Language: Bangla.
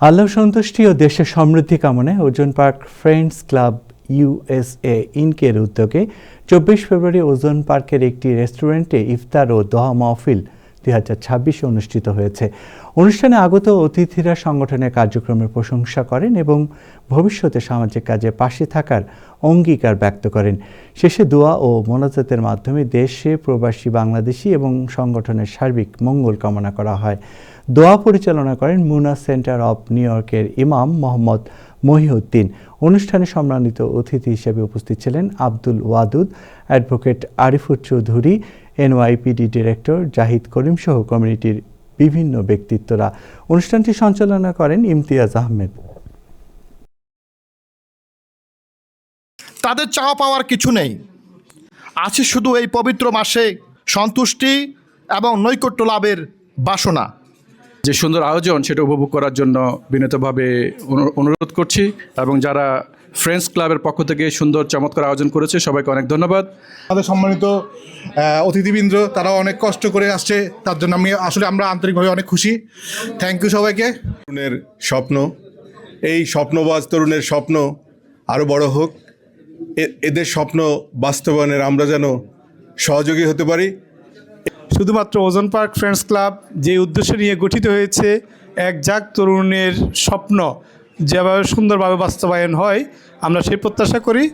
আল্লাহ সন্তুষ্টি ও দেশের সমৃদ্ধি কামনায় ozone park friends club USA ইনকের উদ্যোগে 24 ফেব্রুয়ারি ওজন পার্কের একটি রেস্টুরেন্টে ইফতার ও দোয়া মাহফিল 2026 অনুষ্ঠিত হয়েছে। অনুষ্ঠানে আগত অতিথিরা সংগঠনের কার্যক্রমের প্রশংসা করেন এবং ভবিষ্যতে সামাজিক কাজে পাশে থাকার অঙ্গীকার ব্যক্ত করেন। শেষে দোয়া ও মোনাজাতের মাধ্যমে দেশে প্রবাসী বাংলাদেশি এবং সংগঠনের সার্বিক মঙ্গল কামনা করা হয়। দোয়া পরিচালনা করেন মুনা সেন্টার অব নিউ ইয়র্কের ইমাম মোহাম্মদ মহিউদ্দিন। অনুষ্ঠানে সম্মানিত অতিথি হিসেবে উপস্থিত ছিলেন Abdul Wadud, advocate Arifur Chowdhury, NYPD director Zahid Karim সহ কমিউনিটির বিভিন্ন ব্যক্তিত্বরা। অনুষ্ঠানটি সঞ্চালনা করেন ইমতিয়াজ আহমেদ। তাদের চাওয়া পাওয়ার কিছু নেই, আছে শুধু এই পবিত্র মাসে সন্তুষ্টি এবং নৈকট্য লাভের বাসনা। যে সুন্দর আয়োজন সেটা উপভোগ করার জন্য বিনীতভাবে অনুরোধ করছি এবং যারা ফ্রেন্ডস ক্লাবের পক্ষ থেকে সুন্দর চমৎকার আয়োজন করেছে সবাইকে অনেক ধন্যবাদ। আমাদের সম্মানিত অতিথিবৃন্দ তারাও অনেক কষ্ট করে আসছে, তার জন্য আমরা আন্তরিকভাবে অনেক খুশি। থ্যাংক ইউ সবাইকে। তরুণের স্বপ্ন, এই স্বপ্নবাজ তরুণের স্বপ্ন আরও বড় হোক। এদের স্বপ্ন বাস্তবায়নের আমরা যেন সহযোগী হতে পারি। শুধুমাত্র ওজন পার্ক ফ্রেন্ডস ক্লাব যে উদ্দেশ্য নিয়ে গঠিত হয়েছে, একঝাঁক তরুণের স্বপ্ন যেভাবে সুন্দরভাবে বাস্তবায়ন হয়, আমরা সেই প্রত্যাশা করি।